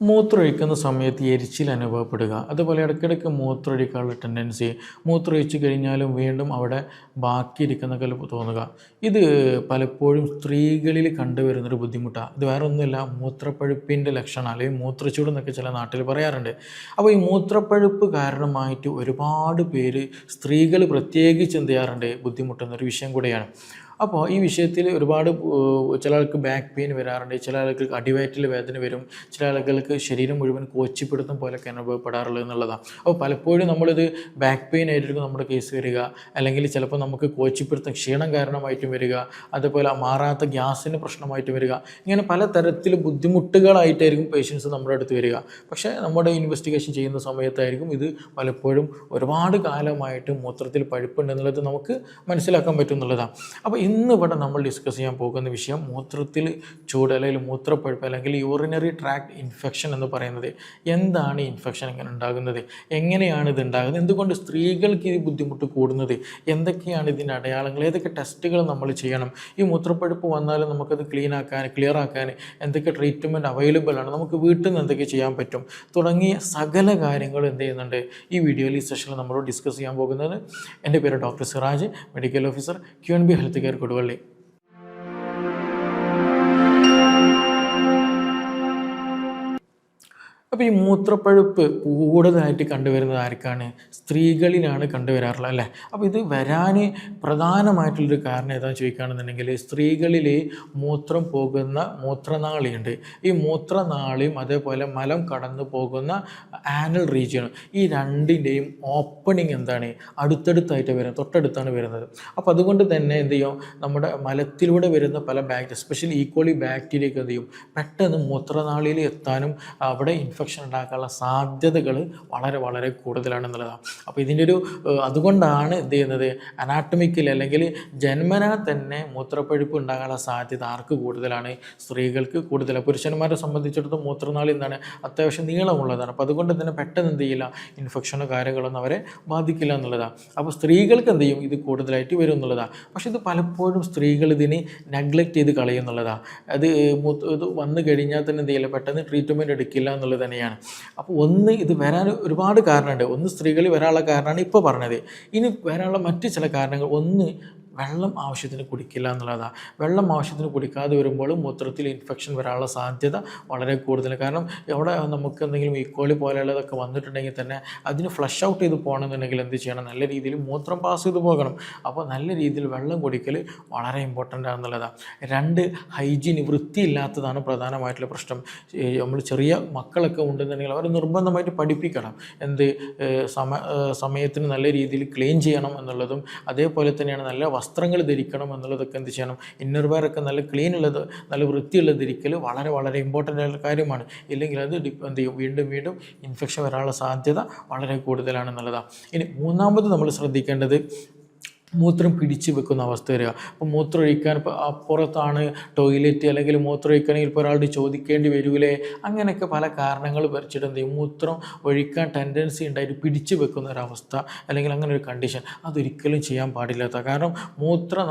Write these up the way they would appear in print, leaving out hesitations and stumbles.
മൂത്രമൊഴിക്കുന്ന സമയത്ത് എരിച്ചിൽ അനുഭവപ്പെടുക, അതുപോലെ ഇടയ്ക്കിടയ്ക്ക് മൂത്രമൊഴിക്കാനുള്ള ടെൻഡൻസി, മൂത്രമൊഴിച്ച് കഴിഞ്ഞാലും വീണ്ടും അവിടെ ബാക്കിയിരിക്കുന്ന പോലെ തോന്നുക. ഇത് പലപ്പോഴും സ്ത്രീകളിൽ കണ്ടുവരുന്നൊരു ബുദ്ധിമുട്ടാണ്. ഇത് വേറെ ഒന്നുമില്ല, മൂത്രപ്പഴുപ്പിൻ്റെ ലക്ഷണം അല്ലെങ്കിൽ മൂത്രച്ചൂട് എന്നൊക്കെ ചില നാട്ടിൽ പറയാറുണ്ട്. അപ്പോൾ ഈ മൂത്രപ്പഴുപ്പ് കാരണമായിട്ട് ഒരുപാട് പേര് സ്ത്രീകൾ പ്രത്യേകിച്ച് എന്ത് ചെയ്യാറുണ്ട്, ബുദ്ധിമുട്ടുന്നൊരു വിഷയം കൂടെയാണ്. അപ്പോൾ ഈ വിഷയത്തിൽ ഒരുപാട് ചില ആൾക്ക് ബാക്ക് പെയിൻ വരാറുണ്ട്, ചില ആൾക്ക് അടിവയറ്റിൽ വേദന വരും, ചില ആളുകൾക്ക് ശരീരം മുഴുവൻ കോച്ചിപ്പിടുത്തം പോലെയൊക്കെ അനുഭവപ്പെടാറുള്ളത് എന്നുള്ളതാണ്. അപ്പോൾ പലപ്പോഴും നമ്മളിത് ബാക്ക് പെയിൻ ആയിരിക്കും നമ്മുടെ കേസ് വരിക, അല്ലെങ്കിൽ ചിലപ്പോൾ നമുക്ക് കോച്ചിപ്പിടുത്തം ക്ഷീണം കാരണമായിട്ടും വരിക, അതുപോലെ മാറാത്ത ഗ്യാസിന് പ്രശ്നമായിട്ട് വരിക, ഇങ്ങനെ പലതരത്തിൽ ബുദ്ധിമുട്ടുകളായിട്ടായിരിക്കും പേഷ്യൻസ് നമ്മുടെ അടുത്ത് വരിക. പക്ഷേ നമ്മുടെ ഇൻവെസ്റ്റിഗേഷൻ ചെയ്യുന്ന സമയത്തായിരിക്കും ഇത് പലപ്പോഴും ഒരുപാട് കാലമായിട്ട് മൂത്രത്തിൽ പഴുപ്പുണ്ടെന്നുള്ളത് നമുക്ക് മനസ്സിലാക്കാൻ പറ്റും എന്നുള്ളതാണ്. അപ്പോൾ ഇന്നിവിടെ നമ്മൾ ഡിസ്കസ് ചെയ്യാൻ പോകുന്ന വിഷയം മൂത്രത്തിൽ ചൂട് അല്ലെങ്കിൽ മൂത്രപ്പഴുപ്പ് അല്ലെങ്കിൽ യൂറിനറി ട്രാക്ട് ഇൻഫെക്ഷൻ എന്ന് പറയുന്നത് എന്താണ്, ഇൻഫെക്ഷൻ എങ്ങനെ ഉണ്ടാകുന്നത്, എങ്ങനെയാണ് ഇത് ഉണ്ടാകുന്നത്, എന്തുകൊണ്ട് സ്ത്രീകൾക്ക് ഈ ബുദ്ധിമുട്ട് കൂടുന്നത്, എന്തൊക്കെയാണ് ഇതിൻ്റെ അടയാളങ്ങൾ, ഏതൊക്കെ ടെസ്റ്റുകൾ നമ്മൾ ചെയ്യണം, ഈ മൂത്രപ്പഴുപ്പ് വന്നാലും നമുക്കത് ക്ലിയർ ആക്കാൻ എന്തൊക്കെ ട്രീറ്റ്മെൻറ്റ് അവൈലബിൾ ആണ്, നമുക്ക് വീട്ടിൽ നിന്ന് എന്തൊക്കെ ചെയ്യാൻ പറ്റും, തുടങ്ങിയ സകല കാര്യങ്ങളും എന്ത് ചെയ്യുന്നുണ്ട് ഈ വീഡിയോയിൽ, ഈ സെഷനിൽ നമ്മളോട് ഡിസ്കസ് ചെയ്യാൻ പോകുന്നത്. എൻ്റെ പേര് doctor Siraj, medical officer, QNB health care Koduvally. അപ്പോൾ ഈ മൂത്രപ്പഴുപ്പ് കൂടുതലായിട്ട് കണ്ടുവരുന്നത് ആർക്കാണ്? സ്ത്രീകളിലാണ് കണ്ടുവരാറുള്ളത് അല്ലേ. അപ്പോൾ ഇത് വരാൻ പ്രധാനമായിട്ടുള്ളൊരു കാരണം ഏതാണെന്ന് ചോദിക്കുകയാണെന്നുണ്ടെങ്കിൽ, സ്ത്രീകളിൽ മൂത്രം പോകുന്ന മൂത്രനാളിയുണ്ട്. ഈ മൂത്രനാളിയും അതേപോലെ മലം കടന്നു പോകുന്ന ആനൽ റീജിയനും, ഈ രണ്ടിൻ്റെയും ഓപ്പണിങ് എന്താണ്, അടുത്തടുത്തായിട്ട് വരുന്നത്, തൊട്ടടുത്താണ് വരുന്നത്. അപ്പോൾ അതുകൊണ്ട് തന്നെ എന്ത് ചെയ്യും, നമ്മുടെ മലത്തിലൂടെ വരുന്ന പല ബാക്ടീരിയ, എസ്പെഷ്യലി ഈക്കോളി ബാക്ടീരിയയൊക്കെ എന്ത് ചെയ്യും, പെട്ടെന്ന് മൂത്രനാളിയിൽ എത്താനും അവിടെ ഇൻഫെക്ഷൻ ഉണ്ടാക്കാനുള്ള സാധ്യതകൾ വളരെ വളരെ കൂടുതലാണെന്നുള്ളതാണ്. അപ്പോൾ ഇതിൻ്റെ ഒരു അതുകൊണ്ടാണ് എന്ത് ചെയ്യുന്നത്, അനാട്ടമിക്കലി അല്ലെങ്കിൽ ജന്മനാ തന്നെ മൂത്രപ്പഴുപ്പ് ഉണ്ടാകാനുള്ള സാധ്യത ആർക്ക് കൂടുതലാണ്? സ്ത്രീകൾക്ക് കൂടുതലാണ്. പുരുഷന്മാരെ സംബന്ധിച്ചിടത്തോളം മൂത്രനാളി എന്താണ്, അത്യാവശ്യം നീളമുള്ളതാണ്. അപ്പോൾ അതുകൊണ്ട് തന്നെ പെട്ടെന്ന് എന്ത് ചെയ്യില്ല, ഇൻഫെക്ഷനോ കാര്യങ്ങളൊന്നും അവരെ ബാധിക്കില്ല എന്നുള്ളതാണ്. അപ്പോൾ സ്ത്രീകൾക്ക് എന്ത് ചെയ്യും, ഇത് കൂടുതലായിട്ട് വരും എന്നുള്ളതാണ്. പക്ഷേ ഇത് പലപ്പോഴും സ്ത്രീകൾ ഇതിന് നെഗ്ലക്റ്റ് ചെയ്ത് കളയുന്നുള്ളതാണ്. അത് ഇത് വന്നു കഴിഞ്ഞാൽ തന്നെ എന്ത് ചെയ്യില്ല, പെട്ടെന്ന് ട്രീറ്റ്മെൻറ്റ് എടുക്കില്ല എന്നുള്ളത് തന്നെയാണ്. അപ്പോൾ ഇത് വരാൻ ഒരുപാട് കാരണമുണ്ട്. സ്ത്രീകളിൽ വരാനുള്ള കാരണമാണ് ഇപ്പോൾ പറഞ്ഞത്. ഇനി വരാനുള്ള മറ്റ് ചില കാരണങ്ങൾ, വെള്ളം ആവശ്യത്തിന് കുടിക്കില്ല എന്നുള്ളതാണ്. വെള്ളം ആവശ്യത്തിന് കുടിക്കാതെ വരുമ്പോൾ മൂത്രത്തിൽ ഇൻഫെക്ഷൻ വരാനുള്ള സാധ്യത വളരെ കൂടുതലാണ്. കാരണം അവിടെ നമുക്ക് എന്തെങ്കിലും ഈക്കോളി പോലെയുള്ളതൊക്കെ വന്നിട്ടുണ്ടെങ്കിൽ തന്നെ അതിന് ഫ്ലഷ് ഔട്ട് ചെയ്ത് പോകണമെന്നുണ്ടെങ്കിൽ എന്ത് ചെയ്യണം, നല്ല രീതിയിൽ മൂത്രം പാസ് ചെയ്ത് പോകണം. അപ്പോൾ നല്ല രീതിയിൽ വെള്ളം കുടിക്കൽ വളരെ ഇമ്പോർട്ടൻ്റ് ആണെന്നുള്ളതാണ്. 2, ഹൈജീൻ, വൃത്തിയില്ലാത്തതാണ് പ്രധാനമായിട്ടുള്ള പ്രശ്നം. നമ്മൾ ചെറിയ മക്കളൊക്കെ ഉണ്ടെന്നുണ്ടെങ്കിൽ അവർ നിർബന്ധമായിട്ട് പഠിപ്പിക്കണം, സമയത്തിന് നല്ല രീതിയിൽ ക്ലീൻ ചെയ്യണം എന്നുള്ളതും, അതേപോലെ തന്നെയാണ് നല്ല വസ്ത്രങ്ങൾ ധരിക്കണം എന്നുള്ളതൊക്കെ എന്ത് ചെയ്യണം, ഇന്നർ വെയറൊക്കെ നല്ല ക്ലീൻ ഉള്ളത്, നല്ല വൃത്തിയുള്ളത് ധരിക്കൽ വളരെ വളരെ ഇമ്പോർട്ടൻ്റ് ആയിട്ടുള്ള കാര്യമാണ്. ഇല്ലെങ്കിൽ അത് എന്ത് ചെയ്യും, വീണ്ടും ഇൻഫെക്ഷൻ വരാനുള്ള സാധ്യത വളരെ കൂടുതലാണെന്നുള്ളതാണ്. ഇനി മൂന്നാമത് നമ്മൾ ശ്രദ്ധിക്കേണ്ടത്, മൂത്രം പിടിച്ച് വെക്കുന്ന അവസ്ഥ വരിക. അപ്പോൾ മൂത്രം ഒഴിക്കാൻ ഇപ്പോൾ അപ്പുറത്താണ് ടോയ്ലറ്റ്, അല്ലെങ്കിൽ മൂത്രം ഒഴിക്കണമെങ്കിൽ ഇപ്പോൾ ഒരാളുടെ ചോദിക്കേണ്ടി വരൂലേ, അങ്ങനെയൊക്കെ പല കാരണങ്ങൾ വരച്ചിട്ട് എന്ത് ചെയ്യും, മൂത്രം ഒഴിക്കാൻ ടെൻഡൻസി ഉണ്ടായിട്ട് പിടിച്ച് വെക്കുന്ന ഒരവസ്ഥ, അല്ലെങ്കിൽ അങ്ങനെ ഒരു കണ്ടീഷൻ, അതൊരിക്കലും ചെയ്യാൻ പാടില്ലാത്ത. കാരണം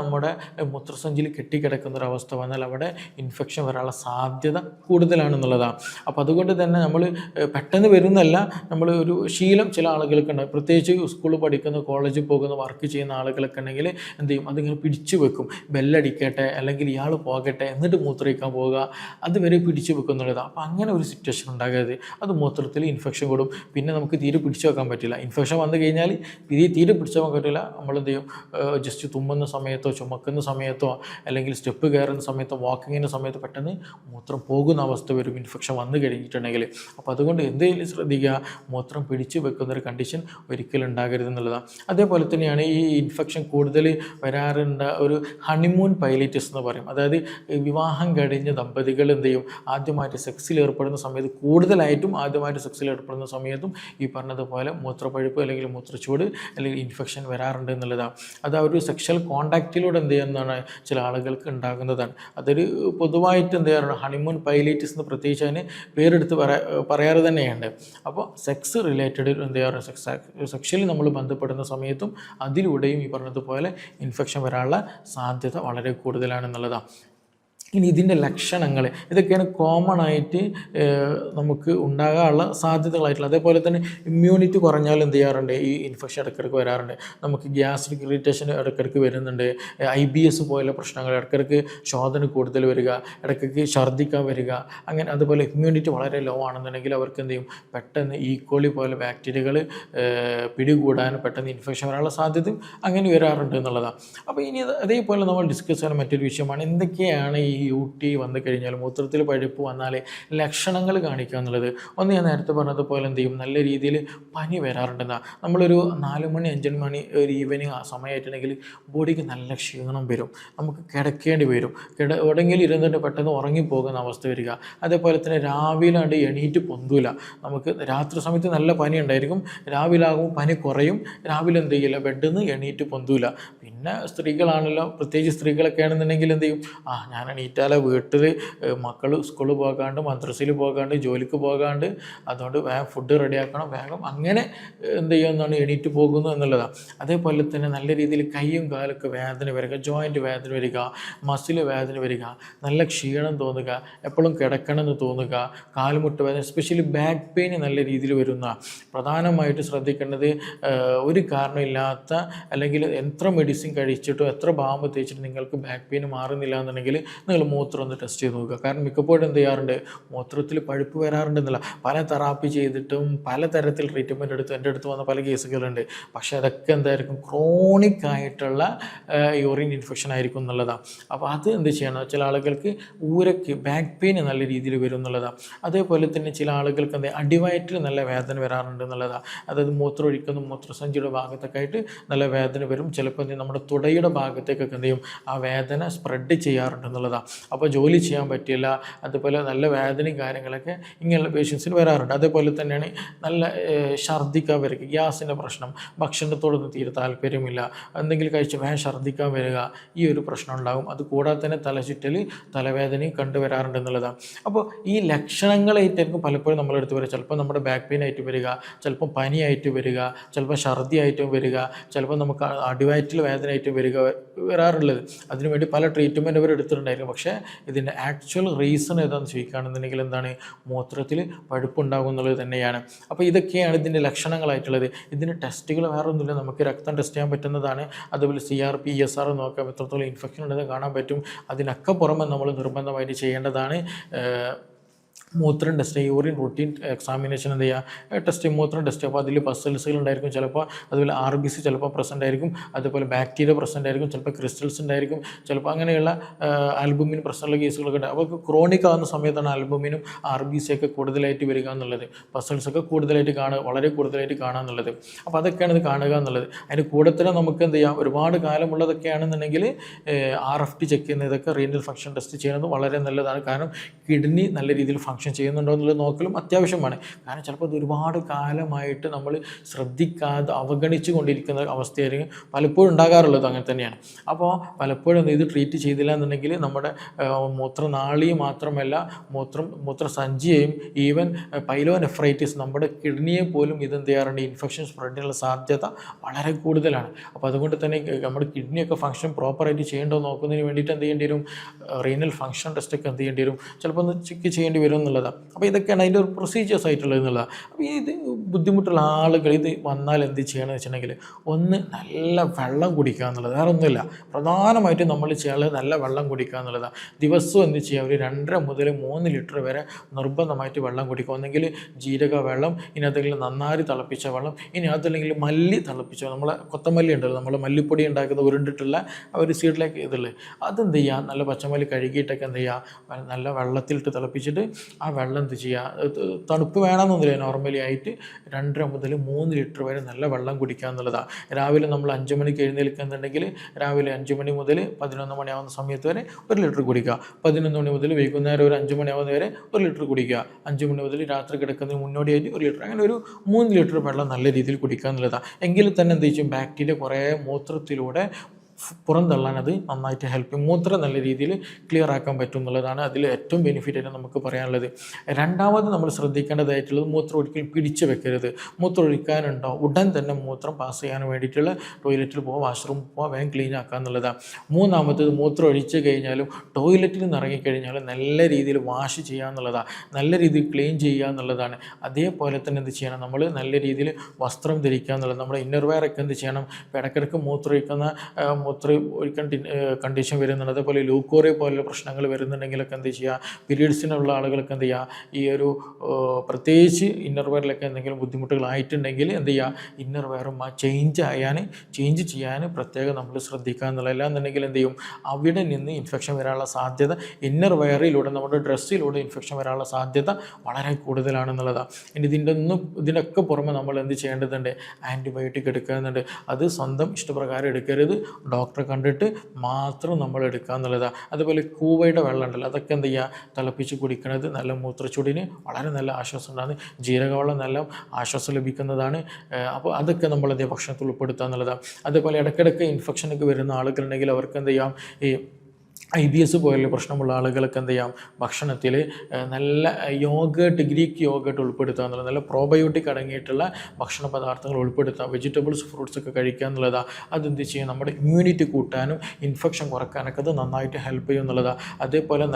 നമ്മുടെ മൂത്രസഞ്ചിയിൽ കെട്ടിക്കിടക്കുന്ന ഒരവസ്ഥ വന്നാൽ അവിടെ ഇൻഫെക്ഷൻ വരാനുള്ള സാധ്യത കൂടുതലാണെന്നുള്ളതാണ്. അപ്പോൾ അതുകൊണ്ട് തന്നെ നമ്മൾ പെട്ടെന്ന് വരുന്നല്ല, നമ്മൾ ഒരു ശീലം ചില ആളുകൾക്കുണ്ടാകും, പ്രത്യേകിച്ച് സ്കൂളിൽ പഠിക്കുന്ന, കോളേജിൽ പോകുന്ന, വർക്ക് ചെയ്യുന്ന ആളുകളൊക്കെ ഉണ്ടെങ്കിൽ എന്ത് ചെയ്യും, അതിങ്ങനെ പിടിച്ചു വെക്കും. ബെല്ലടിക്കട്ടെ അല്ലെങ്കിൽ ഇയാൾ പോകട്ടെ എന്നിട്ട് മൂത്രമൊഴിക്കാൻ പോവുക, അതുവരെ പിടിച്ചു വെക്കുന്നുള്ളത്. അപ്പോൾ അങ്ങനെ ഒരു സിറ്റുവേഷൻ ഉണ്ടാകരുത്. അത് മൂത്രത്തിൽ ഇൻഫെക്ഷൻ കൂടും. പിന്നെ നമുക്ക് തീരെ പിടിച്ചു വെക്കാൻ പറ്റില്ല. ഇൻഫെക്ഷൻ വന്നു കഴിഞ്ഞാൽ തീരെ പിടിച്ചു വെക്കാൻ പറ്റില്ല. നമ്മളെന്ത് ചെയ്യും, ജസ്റ്റ് തുമ്മുന്ന സമയത്തോ ചുമക്കുന്ന സമയത്തോ അല്ലെങ്കിൽ സ്റ്റെപ്പ് കയറുന്ന സമയത്തോ വാക്കിങ്ങിൻ്റെ സമയത്തോ പെട്ടെന്ന് മൂത്രം പോകുന്ന അവസ്ഥ വരും, ഇൻഫെക്ഷൻ വന്നു കഴിഞ്ഞിട്ടുണ്ടെങ്കിൽ. അപ്പോൾ അതുകൊണ്ട് എന്തെങ്കിലും ശ്രദ്ധിക്കുക, മൂത്രം പിടിച്ചു വെക്കുന്നൊരു കണ്ടീഷൻ ഒരിക്കലും ഉണ്ടാകരുത് എന്നുള്ളതാണ്. അതേപോലെ തന്നെയാണ് ഈ ഇൻഫെക്ഷൻ കൂടുതൽ വരാറുണ്ട് ഒരു ഹണിമൂൺ പൈലൈറ്റിസ് എന്ന് പറയും. അതായത് വിവാഹം കഴിഞ്ഞ ദമ്പതികൾ എന്ത് ചെയ്യും, ആദ്യമായിട്ട് സെക്സിൽ ഏർപ്പെടുന്ന സമയത്ത്, കൂടുതലായിട്ടും ആദ്യമായിട്ട് സെക്സിൽ ഏർപ്പെടുന്ന സമയത്തും ഈ പറഞ്ഞതുപോലെ മൂത്രപ്പഴുപ്പ് അല്ലെങ്കിൽ മൂത്രച്ചൂട് അല്ലെങ്കിൽ ഇൻഫെക്ഷൻ വരാറുണ്ട് എന്നുള്ളതാണ്. അത് ഒരു സെക്ഷൽ കോണ്ടാക്റ്റിലൂടെ എന്ത് ചെയ്യുന്നതാണ് ചില ആളുകൾക്ക് ഉണ്ടാകുന്നതാണ്. അതൊരു പൊതുവായിട്ട് എന്ത് ചെയ്യാറുണ്ട്, ഹണിമൂൺ പൈലൈറ്റിസ് എന്ന് പ്രത്യേകിച്ച് അതിന് പേരെടുത്ത് പറയാറ് തന്നെയുണ്ട്. അപ്പോൾ സെക്സ് റിലേറ്റഡ് എന്ത് ചെയ്യാറുണ്ട്, സെക്ഷലി നമ്മൾ ബന്ധപ്പെടുന്ന സമയത്തും അതിലൂടെയും ഈ പറഞ്ഞതുപോലെ ഇൻഫെക്ഷൻ വരാനുള്ള സാധ്യത വളരെ കൂടുതലാണെന്നുള്ളതാണ്. ഇനി ഇതിൻ്റെ ലക്ഷണങ്ങൾ ഇതൊക്കെയാണ് കോമൺ ആയിട്ട് നമുക്ക് ഉണ്ടാകാനുള്ള സാധ്യതകളായിട്ടുള്ള. അതേപോലെ തന്നെ ഇമ്മ്യൂണിറ്റി കുറഞ്ഞാൽ എന്ത് ചെയ്യാറുണ്ട്, ഈ ഇൻഫെക്ഷൻ ഇടയ്ക്കിടയ്ക്ക് വരാറുണ്ട്. നമുക്ക് ഗ്യാസ്ട്രിക് ഇറിറ്റേഷൻ ഇടയ്ക്കിടയ്ക്ക് വരുന്നുണ്ട്. IBS പോലുള്ള പ്രശ്നങ്ങൾ, ഇടയ്ക്കിടയ്ക്ക് ശോധന കൂടുതൽ വരിക, ഇടയ്ക്കിടയ്ക്ക് ഛർദ്ദിക്കാൻ വരിക, അങ്ങനെ. അതുപോലെ ഇമ്മ്യൂണിറ്റി വളരെ ലോ ആണെന്നുണ്ടെങ്കിൽ അവർക്ക് എന്ത് ചെയ്യും, പെട്ടെന്ന് ഈക്കോളി പോലെ ബാക്ടീരിയകൾ പിടികൂടാനും പെട്ടെന്ന് ഇൻഫെക്ഷൻ വരാനുള്ള സാധ്യതയും അങ്ങനെ വരാറുണ്ട് എന്നുള്ളതാണ്. അപ്പോൾ ഇനി അതേപോലെ നമ്മൾ ഡിസ്കസ് ചെയ്യുന്ന മറ്റൊരു വിഷയമാണ് എന്തൊക്കെയാണ് ഈ UT വന്നു കഴിഞ്ഞാൽ, മൂത്രത്തിൽ പഴുപ്പ് വന്നാൽ ലക്ഷണങ്ങൾ കാണിക്കുക എന്നുള്ളത്. ഒന്ന് ഞാൻ നേരത്തെ പറഞ്ഞതുപോലെ എന്ത് ചെയ്യും, നല്ല രീതിയിൽ പനി വരാറുണ്ടെന്നാ. നമ്മളൊരു 4 മണി 5 മണി ഒരു ഈവനിങ് ആ സമയമായിട്ടുണ്ടെങ്കിൽ ബോഡിക്ക് നല്ല ക്ഷീണം വരും, നമുക്ക് കിടക്കേണ്ടി വരും, എവിടെയെങ്കിലും ഇരുന്നിട്ട് പെട്ടെന്ന് ഉറങ്ങിപ്പോകുന്ന അവസ്ഥ വരിക. അതേപോലെ തന്നെ രാവിലെ ആണ്ട് എണീറ്റ് പൊന്തൂല. നമുക്ക് രാത്രി സമയത്ത് നല്ല പനി ഉണ്ടായിരിക്കും, രാവിലെ ആകുമ്പോൾ പനി കുറയും, രാവിലെ എന്ത് ചെയ്യില്ല, ബെഡിൽ നിന്ന് എണീറ്റ് പൊന്തൂല. പിന്നെ സ്ത്രീകളാണല്ലോ, പ്രത്യേകിച്ച് സ്ത്രീകളൊക്കെ ആണെന്നുണ്ടെങ്കിൽ എന്ത് ചെയ്യും, ഞാൻ എണീറ്റാലെ വീട്ടിൽ മക്കൾ സ്കൂളിൽ പോകാണ്ട്, മദ്രസയിൽ പോകാണ്ട്, ജോലിക്ക് പോകാണ്ട്, അതുകൊണ്ട് വേഗം ഫുഡ് റെഡിയാക്കണം, വേഗം അങ്ങനെ എന്ത് ചെയ്യുമെന്നാണ്, എണീറ്റ് പോകുന്നു എന്നുള്ളതാണ്. അതേപോലെ തന്നെ നല്ല രീതിയിൽ കൈയും കാലൊക്കെ വേദന വരിക, ജോയിൻറ്റ് വേദന വരിക, മസിൽ വേദന വരിക, നല്ല ക്ഷീണം തോന്നുക, എപ്പോഴും കിടക്കണമെന്ന് തോന്നുക, കാൽമുട്ട് വേദന, എസ്പെഷ്യലി ബാക്ക് പെയിൻ നല്ല രീതിയിൽ വരുന്ന. പ്രധാനമായിട്ട് ശ്രദ്ധിക്കേണ്ടത്, ഒരു കാരണമില്ലാത്ത അല്ലെങ്കിൽ എത്ര മെഡിസിൻ കഴിച്ചിട്ടോ എത്ര ബാമ്പ് തേച്ചിട്ട് നിങ്ങൾക്ക് ബാക്ക് പെയിൻ മാറുന്നില്ല എന്നുണ്ടെങ്കിൽ നിങ്ങൾ മൂത്രം ഒന്ന് ടെസ്റ്റ് ചെയ്ത് നോക്കുക. കാരണം മിക്കപ്പോഴും എന്ത് ചെയ്യാറുണ്ട്, മൂത്രത്തിൽ പഴുപ്പ് വരാറുണ്ടെന്നില്ല. പല തെറാപ്പി ചെയ്തിട്ടും പലതരത്തിൽ ട്രീറ്റ്മെൻറ്റ് എടുത്ത് എൻ്റെ അടുത്ത് വന്ന പല കേസുകളുണ്ട്. പക്ഷേ അതൊക്കെ എന്തായിരിക്കും, ക്രോണിക് ആയിട്ടുള്ള യൂറിൻ ഇൻഫെക്ഷൻ ആയിരിക്കും എന്നുള്ളതാണ്. അപ്പോൾ അത് എന്ത് ചെയ്യണം, ചില ആളുകൾക്ക് ഊരയ്ക്ക് ബാക്ക് പെയിൻ നല്ല രീതിയിൽ വരും എന്നുള്ളതാണ്. അതേപോലെ തന്നെ ചില ആളുകൾക്ക് എന്താ അടിവയറ്റിൽ നല്ല വേദന വരാറുണ്ട് എന്നുള്ളതാണ്. അതായത് മൂത്രം ഒഴിക്കുന്ന മൂത്രസഞ്ചിയുടെ ഭാഗത്തൊക്കെ ആയിട്ട് നല്ല വേദന വരും. ചിലപ്പോൾ നമ്മുടെ തുടയുടെ ഭാഗത്തേക്കൊക്കെ എന്ത് ചെയ്യും, ആ വേദന സ്പ്രെഡ് ചെയ്യാറുണ്ട് എന്നുള്ളതാണ്. അപ്പോൾ ജോലി ചെയ്യാൻ പറ്റില്ല, അതുപോലെ നല്ല വേദനയും കാര്യങ്ങളൊക്കെ ഇങ്ങനെയുള്ള പേഷ്യൻസിന് വരാറുണ്ട്. അതേപോലെ തന്നെയാണ് നല്ല ഛർദ്ദിക്കാൻ വരിക, ഗ്യാസിൻ്റെ പ്രശ്നം, ഭക്ഷണത്തോടൊന്നും തീരെ താല്പര്യമില്ല, എന്തെങ്കിലും കഴിച്ച് വേഗം ഛർദ്ദിക്കാൻ വരിക, ഈ ഒരു പ്രശ്നം ഉണ്ടാകും. അത് കൂടാതെ തന്നെ തലചുറ്റൽ, തലവേദനയും കണ്ടുവരാറുണ്ട് എന്നുള്ളതാണ്. അപ്പോൾ ഈ ലക്ഷണങ്ങളായിട്ടായിരിക്കും പലപ്പോഴും നമ്മളെടുത്ത് വരിക. ചിലപ്പോൾ നമ്മുടെ ബാക്ക് പെയിൻ ആയിട്ട് വരിക, ചിലപ്പോൾ പനിയായിട്ട് വരിക, ചിലപ്പോൾ ഛർദി ആയിട്ടും വരിക, ചിലപ്പോൾ നമുക്ക് അടിവയറ്റിൽ വേദന ആയിട്ടും വരാറുള്ളത്. അതിനുവേണ്ടി പല ട്രീറ്റ്മെൻറ്റ് അവർ എടുത്തിട്ടുണ്ടായിരിക്കും. പക്ഷേ ഇതിൻ്റെ ആക്ച്വൽ റീസൺ ഏതാണെന്ന് ചോദിക്കുകയാണെന്നുണ്ടെങ്കിൽ എന്താണ്, മൂത്രത്തിൽ പഴുപ്പുണ്ടാകും എന്നുള്ളത് തന്നെയാണ്. അപ്പോൾ ഇതൊക്കെയാണ് ഇതിൻ്റെ ലക്ഷണങ്ങളായിട്ടുള്ളത്. ഇതിൻ്റെ ടെസ്റ്റുകൾ വേറെ ഒന്നുമില്ല, നമുക്ക് രക്തം ടെസ്റ്റ് ചെയ്യാൻ പറ്റുന്നതാണ്. അതുപോലെ CRP ESR നോക്കാം, എത്രത്തോളം ഇൻഫെക്ഷൻ ഉണ്ടെന്ന് കാണാൻ പറ്റും. അതിനൊക്കെ പുറമെ നമ്മൾ നിർബന്ധമായിട്ട് ചെയ്യേണ്ടതാണ് മൂത്രം ടെസ്റ്റ്, യൂറിൻ റൂട്ടീൻ എക്സാമിനേഷൻ എന്ത് ചെയ്യുക, ടെസ്റ്റ്, മൂത്രം ടെസ്റ്റ്. അപ്പോൾ അതിൽ പസൽസുകൾ ഉണ്ടായിരിക്കും, ചിലപ്പോൾ അതുപോലെ RBC ചിലപ്പോൾ പ്രസൻ്റ് ആയിരിക്കും, അതുപോലെ ബാക്ടീരിയ പ്രസൻ്റ് ആയിരിക്കും, ചിലപ്പോൾ ക്രിസ്റ്റൽസ് ഉണ്ടായിരിക്കും, ചിലപ്പോൾ അങ്ങനെയുള്ള ആൽബുമിൻ പ്രശ്നമുള്ള കേസുകളൊക്കെ ഉണ്ട്. അപ്പോൾ ക്രോണിക് ആകുന്ന സമയത്താണ് ആൽബുമിനും RBC ഒക്കെ കൂടുതലായിട്ട് വരിക എന്നുള്ളത്, പസൽസൊക്കെ കൂടുതലായിട്ട് വളരെ കൂടുതലായിട്ട് കാണുക എന്നുള്ളത്. അപ്പോൾ അതൊക്കെയാണ് ഇത് കാണുക എന്നുള്ളത്. അതിൻ്റെ കൂടെ തന്നെ നമുക്ക് എന്ത് ചെയ്യാം, ഒരുപാട് കാലമുള്ളതൊക്കെയാണെന്നുണ്ടെങ്കിൽ RFT ചെക്ക് ചെയ്യുന്നതൊക്കെ, റീനൽ ഫംഗ്ഷൻ ടെസ്റ്റ് ചെയ്യുന്നത് വളരെ നല്ലതാണ്. കാരണം കിഡ്നി നല്ല രീതിയിൽ ഫംഗ്ഷൻ ചെയ്യുന്നുണ്ടോ എന്നുള്ളത് നോക്കലും അത്യാവശ്യമാണ്. കാരണം ചിലപ്പോൾ ഇത് ഒരുപാട് കാലമായിട്ട് നമ്മൾ ശ്രദ്ധിക്കാതെ അവഗണിച്ചു കൊണ്ടിരിക്കുന്ന അവസ്ഥയായിരിക്കും പലപ്പോഴും ഉണ്ടാകാറുള്ളത്. അങ്ങനെ തന്നെയാണ്. അപ്പോൾ പലപ്പോഴും ഇത് ട്രീറ്റ് ചെയ്തില്ല എന്നുണ്ടെങ്കിൽ നമ്മുടെ മൂത്രനാളിയെ മാത്രമല്ല, മൂത്രസഞ്ചിയെയും, ഈവൻ പൈലോനെഫ്രൈറ്റിസ്, നമ്മുടെ കിഡ്നിയെ പോലും ഇതെന്ത് ചെയ്യാറുണ്ട്, ഇൻഫെക്ഷൻ സ്പ്രെഡിനുള്ള സാധ്യത വളരെ കൂടുതലാണ്. അപ്പോൾ അതുകൊണ്ട് തന്നെ നമ്മുടെ കിഡ്നിയൊക്കെ ഫംഗ്ഷൻ പ്രോപ്പറായിട്ട് ചെയ്യേണ്ടോ നോക്കുന്നതിന് വേണ്ടിയിട്ട് എന്ത് ചെയ്യേണ്ടി വരും, റീനൽ ഫംഗ്ഷൻ ടെസ്റ്റൊക്കെ എന്ത് ചെയ്യേണ്ടി വരും, ചിലപ്പോൾ ഒന്ന് ചെക്ക് ചെയ്യേണ്ടി വരും എന്നുള്ളതാണ്. അപ്പോൾ ഇതൊക്കെയാണ് അതിൻ്റെ ഒരു പ്രൊസീജിയേഴ്സ് ആയിട്ടുള്ളത് എന്നുള്ളതാണ്. അപ്പോൾ ഇത് ബുദ്ധിമുട്ടുള്ള ആളുകൾ ഇത് വന്നാൽ എന്ത് ചെയ്യണമെന്ന് വെച്ചിട്ടുണ്ടെങ്കിൽ, ഒന്ന് നല്ല വെള്ളം കുടിക്കുക എന്നുള്ളത്, വേറെ ഒന്നുമില്ല. പ്രധാനമായിട്ടും നമ്മൾ ചെയ്യാനുള്ളത് നല്ല വെള്ളം കുടിക്കുക എന്നുള്ളതാണ്. ദിവസവും എന്ത് ചെയ്യുക, ഒരു 2.5 മുതൽ 3 ലിറ്റർ വരെ നിർബന്ധമായിട്ട് വെള്ളം കുടിക്കുക. ഒന്നെങ്കിൽ ജീരക വെള്ളം, ഇനി അതെങ്കിലും നന്നായി തിളപ്പിച്ച വെള്ളം, ഇനി അതല്ലെങ്കിൽ മല്ലി തിളപ്പിച്ച, നമ്മളെ കൊത്തമല്ലി ഉണ്ടല്ലോ, നമ്മൾ മല്ലിപ്പൊടി ഉണ്ടാക്കുന്ന ഉരുണ്ടിട്ടുള്ള ഒരു സീഡിലേക്ക് ഇതുള്ളത്, അതെന്ത് ചെയ്യുക, നല്ല പച്ചമല്ലി കഴുകിയിട്ടൊക്കെ എന്ത് ചെയ്യുക, നല്ല വെള്ളത്തിലിട്ട് തിളപ്പിച്ചിട്ട് ആ വെള്ളം എന്ത് ചെയ്യുക, തണുപ്പ് വേണമെന്നൊന്നുമില്ല, നോർമലി ആയിട്ട് 2.5 മുതൽ 3 ലിറ്റർ വരെ നല്ല വെള്ളം കുടിക്കുക എന്നുള്ളതാണ്. രാവിലെ നമ്മൾ 5 മണിക്ക് എഴുന്നേൽക്കുന്നുണ്ടെങ്കിൽ രാവിലെ 5 മണി മുതൽ 11 മണിയാവുന്ന സമയത്ത് വരെ 1 ലിറ്റർ കുടിക്കുക. 11 മണി മുതൽ വൈകുന്നേരം ഒരു 5 മണിയാവുന്ന വരെ 1 ലിറ്റർ കുടിക്കുക. 5 മണി മുതൽ രാത്രി കിടക്കുന്നതിന് മുന്നോടിയായിട്ട് 1 ലിറ്റർ, അങ്ങനെ ഒരു 3 ലിറ്റർ വെള്ളം നല്ല രീതിയിൽ കുടിക്കുക എന്നുള്ളതാണ്. എങ്കിൽ തന്നെ എന്ത് ചെയ്യും, ബാക്ടീരിയ കുറേ മൂത്രത്തിലൂടെ പുറന്തള്ളാൻ അത് നന്നായിട്ട് ഹെൽപ്പ് ചെയ്യും. മൂത്രം നല്ല രീതിയിൽ ക്ലിയർ ആക്കാൻ പറ്റും എന്നുള്ളതാണ് അതിൽ ഏറ്റവും ബെനിഫിറ്റ് ആയിട്ട് നമുക്ക് പറയാനുള്ളത്. രണ്ടാമത് നമ്മൾ ശ്രദ്ധിക്കേണ്ടതായിട്ടുള്ളത് മൂത്രം ഒരിക്കലും പിടിച്ചു വെക്കരുത്. മൂത്രം ഒഴിക്കാനുണ്ടോ ഉടൻ തന്നെ മൂത്രം പാസ് ചെയ്യാൻ വേണ്ടിയിട്ടുള്ള ടോയ്ലറ്റിൽ പോവുക, വാഷ്റൂം പോവുക, വേഗം ക്ലീൻ ആക്കുക എന്നുള്ളതാണ്. മൂന്നാമത്തേത് മൂത്രം ഒഴിച്ച് കഴിഞ്ഞാലും ടോയ്ലറ്റിൽ നിന്ന് ഇറങ്ങിക്കഴിഞ്ഞാലും നല്ല രീതിയിൽ വാഷ് ചെയ്യുക എന്നുള്ളതാണ്, നല്ല രീതിയിൽ ക്ലീൻ ചെയ്യുക എന്നുള്ളതാണ്. അതേപോലെ തന്നെ എന്ത് ചെയ്യണം, നമ്മൾ നല്ല രീതിയിൽ വസ്ത്രം ധരിക്കുക എന്നുള്ളത്. നമ്മുടെ ഇന്നർ വെയർ ഒക്കെ എന്ത് ചെയ്യണം, ഇടയ്ക്കിടയ്ക്ക് മൂത്രം ഒഴിക്കാൻ കണ്ടീഷൻ വരുന്നുണ്ട്. അതേപോലെ ലൂക്കോറിയ പോലുള്ള പ്രശ്നങ്ങൾ വരുന്നുണ്ടെങ്കിലൊക്കെ എന്ത് ചെയ്യുക, പീരീഡ്സിനുള്ള ആളുകൾക്ക് എന്ത് ചെയ്യുക, ഈ ഒരു പ്രത്യേകിച്ച് ഇന്നർ വെയറിലൊക്കെ എന്തെങ്കിലും ബുദ്ധിമുട്ടുകളായിട്ടുണ്ടെങ്കിൽ എന്ത് ചെയ്യുക, ഇന്നർ വെയറും ചേഞ്ച് ചെയ്യാൻ പ്രത്യേകം നമ്മൾ ശ്രദ്ധിക്കുക എന്നുള്ളത്. അല്ലാന്നുണ്ടെങ്കിൽ എന്ത് ചെയ്യും, അവിടെ നിന്ന് ഇൻഫെക്ഷൻ വരാനുള്ള സാധ്യത, ഇന്നർ വെയറിലൂടെ നമ്മുടെ ഡ്രസ്സിലൂടെ ഇൻഫെക്ഷൻ വരാനുള്ള സാധ്യത വളരെ കൂടുതലാണെന്നുള്ളതാണ്. ഇനി ഇതിനൊക്കെ പുറമെ നമ്മൾ എന്ത് ചെയ്യേണ്ടതുണ്ട്, ആൻറ്റിബയോട്ടിക് എടുക്കുന്നുണ്ട്. അത് സ്വന്തം ഇഷ്ടപ്രകാരം എടുക്കരുത്, ഡോക്ടറെ കണ്ടിട്ട് മാത്രം നമ്മൾ എടുക്കുക എന്നുള്ളതാണ്. അതുപോലെ കൂവയുടെ വെള്ളം ഉണ്ടല്ലോ, അതൊക്കെ എന്ത് ചെയ്യുക, തിളപ്പിച്ച് കുടിക്കുന്നത് നല്ല മൂത്രച്ചൂടിന് വളരെ നല്ല ആശ്വാസം ഉണ്ടാകുന്നത്. ജീരകവെള്ളം നല്ല ആശ്വാസം ലഭിക്കുന്നതാണ്. അപ്പോൾ അതൊക്കെ നമ്മൾ എന്ത് ചെയ്യുക, ഭക്ഷണത്തിൽ ഉൾപ്പെടുത്തുക എന്നുള്ളതാണ്. അതേപോലെ ഇടയ്ക്കിടയ്ക്ക് ഇൻഫെക്ഷനൊക്കെ വരുന്ന ആളുകളുണ്ടെങ്കിൽ അവർക്ക് എന്ത് ചെയ്യാം, ഈ IBS പോലുള്ള പ്രശ്നമുള്ള ആളുകൾക്ക് എന്ത് ചെയ്യാം, ഭക്ഷണത്തിൽ നല്ല ഗ്രീക്ക് യോഗട്ട് ഉൾപ്പെടുത്തുക എന്നുള്ളത്, നല്ല പ്രോബയോട്ടിക് അടങ്ങിയിട്ടുള്ള ഭക്ഷണ പദാർത്ഥങ്ങൾ ഉൾപ്പെടുത്തുക, വെജിറ്റബിൾസ് ഫ്രൂട്ട്സ് ഒക്കെ കഴിക്കുക എന്നുള്ളതാണ്. അതെന്ത് ചെയ്യും, നമ്മുടെ ഇമ്മ്യൂണിറ്റി കൂട്ടാനും ഇൻഫെക്ഷൻ കുറക്കാനൊക്കെ അത് നന്നായിട്ട് ഹെൽപ്പ് ചെയ്യും എന്നുള്ളതാണ്. അതേപോലെ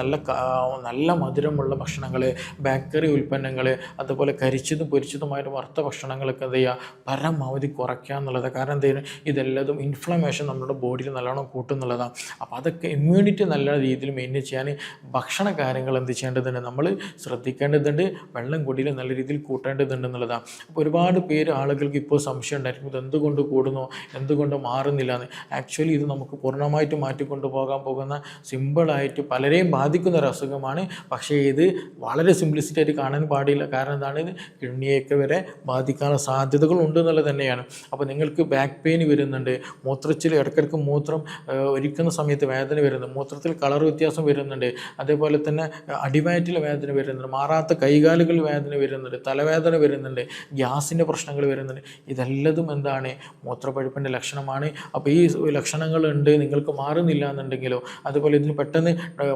നല്ല മധുരമുള്ള ഭക്ഷണങ്ങൾ, ബേക്കറി ഉൽപ്പന്നങ്ങൾ, അതുപോലെ കരിച്ചതും പൊരിച്ചതുമായിട്ട് വറുത്ത ഭക്ഷണങ്ങളൊക്കെ എന്ത് ചെയ്യുക, പരമാവധി കുറയ്ക്കുക എന്നുള്ളത്. കാരണം എന്ത് ചെയ്യുന്നത്, ഇതെല്ലതും ഇൻഫ്ലമേഷൻ നമ്മുടെ ബോഡിയിൽ നല്ലോണം കൂട്ടുന്നുള്ളതാണ്. അപ്പോൾ അതൊക്കെ ഇമ്മ്യൂണിറ്റി നല്ല രീതിയിൽ മെയിൻറ്റെയിൻ ചെയ്യാൻ ഭക്ഷണ കാര്യങ്ങൾ എന്ത് ചെയ്യേണ്ടതുണ്ട്, നമ്മൾ ശ്രദ്ധിക്കേണ്ടതുണ്ട്. വെള്ളം കൂടിയിൽ നല്ല രീതിയിൽ കൂട്ടേണ്ടതുണ്ട് എന്നുള്ളതാണ്. അപ്പോൾ ഒരുപാട് ആളുകൾക്ക് ഇപ്പോൾ സംശയം ഉണ്ടായിരിക്കും, ഇത് എന്തുകൊണ്ട് കൂടുന്നു, എന്തുകൊണ്ട് മാറുന്നില്ല എന്ന്. ആക്ച്വലി ഇത് നമുക്ക് പൂർണ്ണമായിട്ട് മാറ്റിക്കൊണ്ടു പോകാൻ പോകുന്ന സിമ്പിളായിട്ട് പലരെയും ബാധിക്കുന്ന ഒരു അസുഖമാണ്. പക്ഷേ ഇത് വളരെ സിംപ്ലിസിറ്റി ആയിട്ട് കാണാൻ പാടില്ല. കാരണം എന്താണ്, ഇത് കിഡ്നിയൊക്കെ വരെ ബാധിക്കാനുള്ള സാധ്യതകൾ ഉണ്ട് എന്നുള്ളത് തന്നെയാണ്. അപ്പോൾ നിങ്ങൾക്ക് ബാക്ക് പെയിൻ വരുന്നുണ്ട്, മൂത്രത്തിൽ ഇടയ്ക്കിടയ്ക്ക് മൂത്രം ഒഴിക്കുന്ന സമയത്ത് വേദന വരുന്നു, മൂത്രത്തിൽ കളർ വ്യത്യാസം വരുന്നുണ്ട്, അതേപോലെ തന്നെ അടിവയറ്റിൽ വേദന വരുന്നുണ്ട്, മാറാത്ത കൈകാലുകളിൽ വേദന വരുന്നുണ്ട്, തലവേദന വരുന്നുണ്ട്, ഗ്യാസിൻ്റെ പ്രശ്നങ്ങൾ വരുന്നുണ്ട്, ഇതെല്ലതും എന്താണ്, മൂത്രപ്പഴുപ്പിൻ്റെ ലക്ഷണമാണ്. അപ്പോൾ ഈ ലക്ഷണങ്ങളുണ്ട്, നിങ്ങൾക്ക് മാറുന്നില്ല എന്നുണ്ടെങ്കിലോ, അതുപോലെ ഇതിന് പെട്ടെന്ന്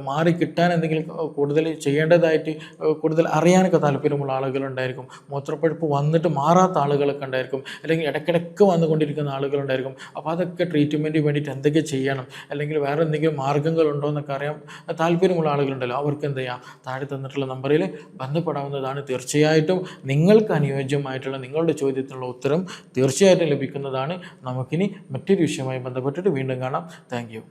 മാറി കിട്ടാൻ എന്തെങ്കിലും കൂടുതൽ ചെയ്യേണ്ടതായിട്ട് കൂടുതൽ അറിയാനൊക്കെ താല്പര്യമുള്ള ആളുകളുണ്ടായിരിക്കും. മൂത്രപ്പഴുപ്പ് വന്നിട്ട് മാറാത്ത ആളുകളൊക്കെ ഉണ്ടായിരിക്കും, അല്ലെങ്കിൽ ഇടയ്ക്കിടയ്ക്ക് വന്നുകൊണ്ടിരിക്കുന്ന ആളുകളുണ്ടായിരിക്കും. അപ്പോൾ അതൊക്കെ ട്രീറ്റ്മെൻറ്റിന് വേണ്ടിയിട്ട് എന്തൊക്കെ ചെയ്യണം, അല്ലെങ്കിൽ വേറെ എന്തെങ്കിലും മാർഗ്ഗങ്ങളുണ്ടോ എന്നൊക്കെ അറിയാൻ താല്പര്യമുള്ള ആളുകളുണ്ടല്ലോ, അവർക്ക് എന്ത് ചെയ്യാം, താഴെ തന്നിട്ടുള്ള നമ്പറിൽ ബന്ധപ്പെടാവുന്നതാണ്. തീർച്ചയായിട്ടും നിങ്ങൾക്ക് അനുയോജ്യമായിട്ടുള്ള നിങ്ങളുടെ ചോദ്യത്തിനുള്ള ഉത്തരം തീർച്ചയായിട്ടും ലഭിക്കുന്നതാണ്. നമുക്കിനി മറ്റൊരു വിഷയവുമായി ബന്ധപ്പെട്ടിട്ട് വീണ്ടും കാണാം. Thank you.